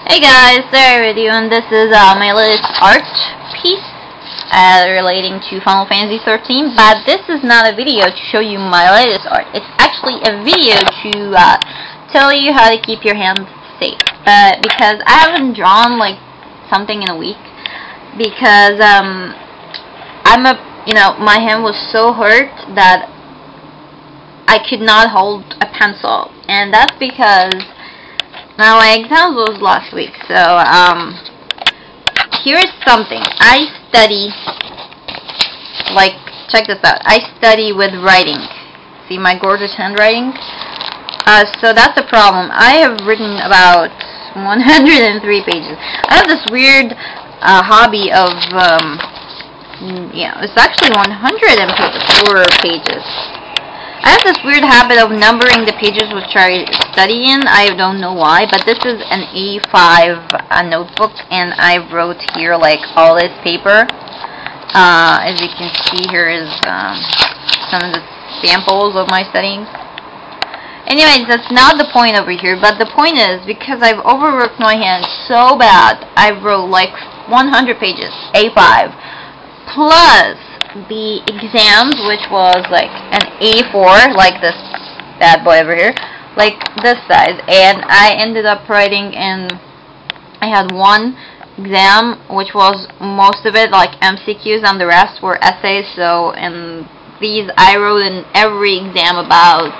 Hey guys, there with you, and this is my latest art piece relating to Final Fantasy 13. But this is not a video to show you my latest art. It's actually a video to tell you how to keep your hands safe. Because I haven't drawn like something in a week. Because my hand was so hurt that I could not hold a pencil, and that's because now my exam was last week. So here's something. I study, like, check this out. I study with writing. See my gorgeous handwriting? So that's the problem. I have written about 103 pages. I have this weird hobby of it's actually 104 pages. I have this weird habit of numbering the pages which I study in. I don't know why, but this is an A5 notebook, and I wrote here like all this paper. As you can see, here is some of the samples of my studying. Anyways, that's not the point over here, but the point is, because I've overworked my hand so bad, I wrote like 100 pages, A5, plus the exams, which was like an A4, like this bad boy over here, like this size, and I ended up writing in, I had one exam which was most of it like MCQs and the rest were essays. So in these I wrote in every exam about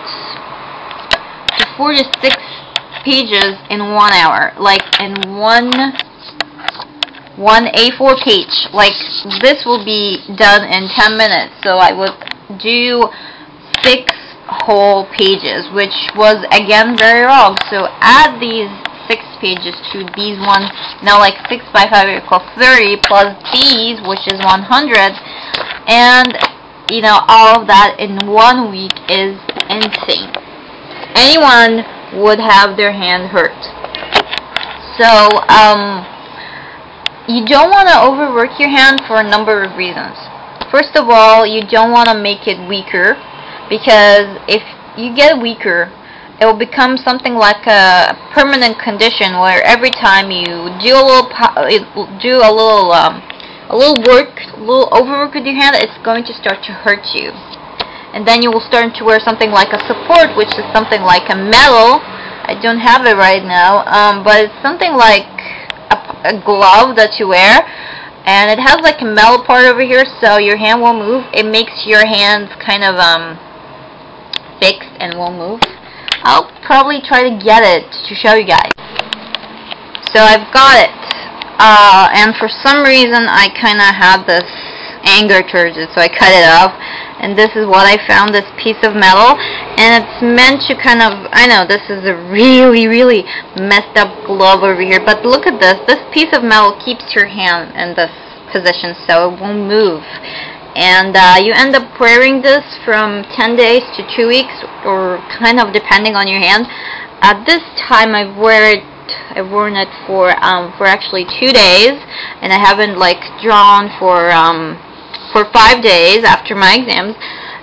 46 pages in 1 hour, like in one A4 page. Like, this will be done in 10 minutes, so I would do 6 whole pages, which was again very wrong. So add these 6 pages to these ones. Now, like 6 by 5 equals 30, plus these, which is 100, and you know, all of that in 1 week is insane. Anyone would have their hand hurt. So you don't want to overwork your hand for a number of reasons. First of all, you don't want to make it weaker, because if you get weaker, it will become something like a permanent condition where every time you do a little overwork with your hand, it's going to start to hurt you. And then you will start to wear something like a support, which is something like a metal. I don't have it right now, but it's something like a glove that you wear, and it has like a metal part over here, so your hand won't move. It makes your hands kind of fixed and won't move. I'll probably try to get it to show you guys. So I've got it, and for some reason I kind of had this anger towards it, so I cut it off. And this is what I found, this piece of metal, and it's meant to kind of, I know this is a really messed up glove over here, but look at this. This piece of metal keeps your hand in this position so it won't move. And you end up wearing this from 10 days to 2 weeks, or kind of depending on your hand. At this time I've worn it for actually 2 days, and I haven't like drawn for 5 days after my exams,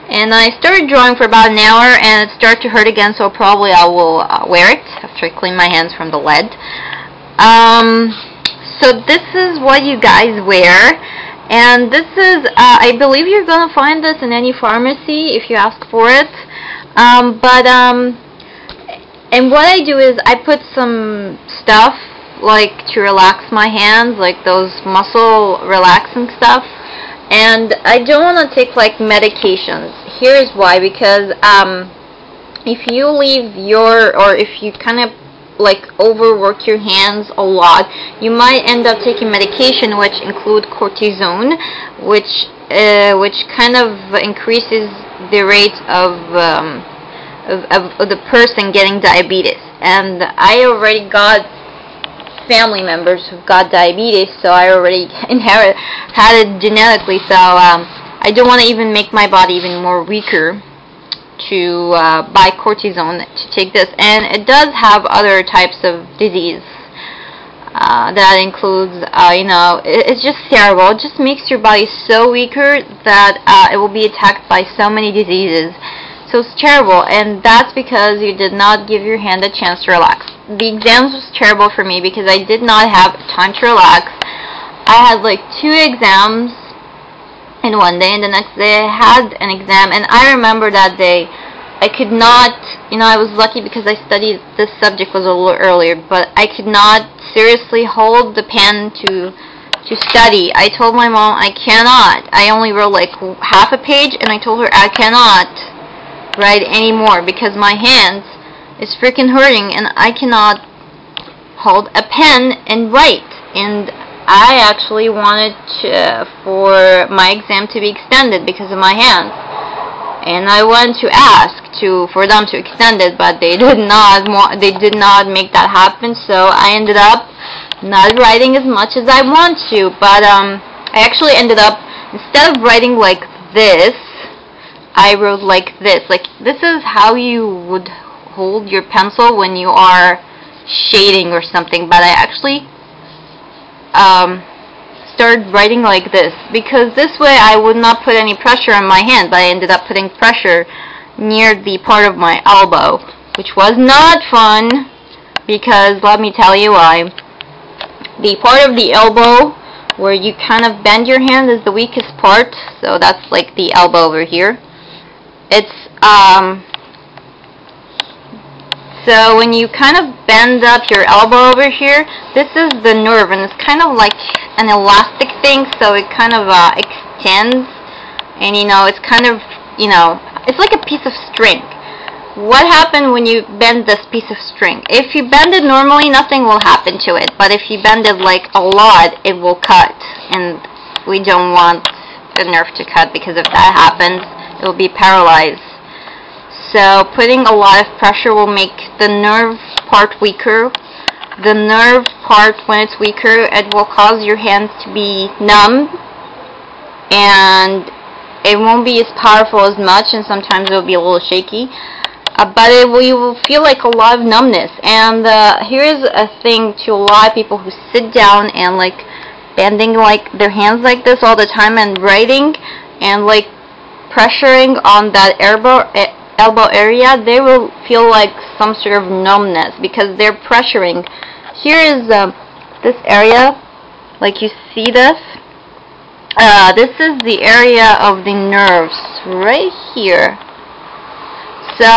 and I started drawing for about an hour, and it started to hurt again, so probably I will wear it after I clean my hands from the lead. So this is what you guys wear, and this is, I believe you're gonna find this in any pharmacy if you ask for it, and what I do is I put some stuff like to relax my hands, like those muscle relaxing stuff. And I don't want to take like medications. Here's why: because if you if you kind of like overwork your hands a lot, you might end up taking medication which include cortisone, which kind of increases the rate of the person getting diabetes. And I already got family members who've got diabetes, so I already had it genetically, so I don't want to even make my body even more weaker to buy cortisone to take this. And it does have other types of disease that includes it's just terrible. It just makes your body so weaker that it will be attacked by so many diseases. So it's terrible, and that's because you did not give your hand a chance to relax. The exams was terrible for me because I did not have time to relax. I had like 2 exams in one day, and the next day I had an exam, and I remember that day I could not, I was lucky because I studied this subject was a little earlier, but I could not seriously hold the pen to study. I told my mom I cannot. I only wrote like half a page, and I told her I cannot write anymore because my hands is freaking hurting and I cannot hold a pen and write. And I actually wanted for my exam to be extended because of my hands, and I wanted to ask for them to extend it, but they did not make that happen. So I ended up not writing as much as I want to, but I actually ended up, instead of writing like this, I wrote like this. Like, this is how you would hold your pencil when you are shading or something, but I actually started writing like this because this way I would not put any pressure on my hand, but I ended up putting pressure near the part of my elbow, which was not fun because let me tell you why. The part of the elbow where you kind of bend your hand is the weakest part, so that's like the elbow over here. It's so when you kind of bend up your elbow over here, this is the nerve, and it's kind of like an elastic thing, so it kind of extends, and it's kind of, it's like a piece of string. What happened when you bend this piece of string? If you bend it normally, nothing will happen to it, but if you bend it like a lot, it will cut, and we don't want the nerve to cut because if that happens, it will be paralyzed. So putting a lot of pressure will make the nerve part weaker. The nerve part, when it's weaker, it will cause your hands to be numb, and it won't be as powerful as much, and sometimes it will be a little shaky. But you will feel like a lot of numbness. And here's a thing to a lot of people who sit down and like bending like their hands like this all the time and writing and like pressuring on that elbow area, they will feel like some sort of numbness because they're pressuring. Here is this area, like you see this. This is the area of the nerves right here. So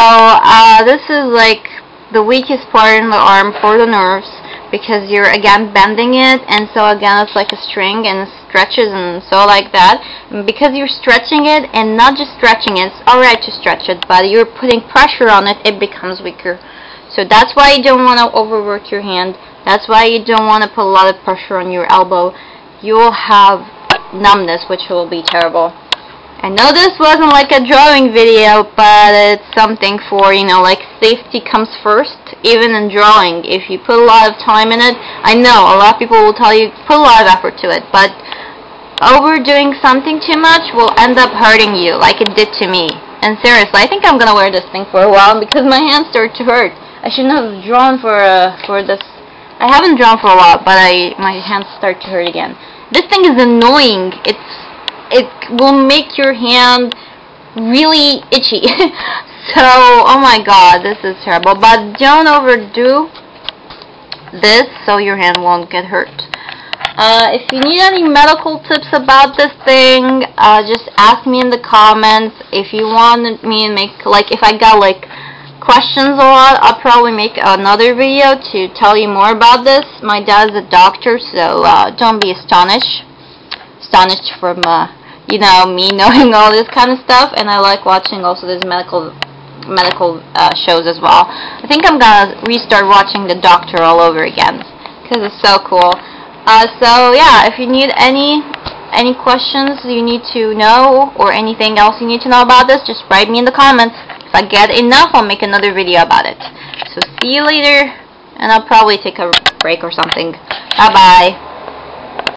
this is like the weakest part in the arm for the nerves because you're again bending it, and so again it's like a string and it stretches and so like that. And because you're stretching it and not just stretching it, it's alright to stretch it, but you're putting pressure on it, it becomes weaker. So that's why you don't want to overwork your hand. That's why you don't want to put a lot of pressure on your elbow. You will have numbness, which will be terrible. I know this wasn't like a drawing video, but it's something for, like safety comes first, even in drawing. If you put a lot of time in it, I know a lot of people will tell you put a lot of effort to it, but overdoing something too much will end up hurting you, like it did to me. And seriously, I think I'm gonna wear this thing for a while because my hands start to hurt. I shouldn't have drawn for this. I haven't drawn for a while, but my hands start to hurt again. This thing is annoying. It will make your hand really itchy. So, oh my god, this is terrible. But don't overdo this so your hand won't get hurt. If you need any medical tips about this thing, just ask me in the comments. If you want me to make, if I got questions a lot, I'll probably make another video to tell you more about this. My dad's a doctor, so don't be astonished from me knowing all this kind of stuff, and I like watching also these medical shows as well. I think I'm gonna restart watching The Doctor all over again because it's so cool. So yeah, if you need any questions you need to know or anything else you need to know about this, just write me in the comments. If I get enough, I'll make another video about it. So see you later, and I'll probably take a break or something. Bye bye.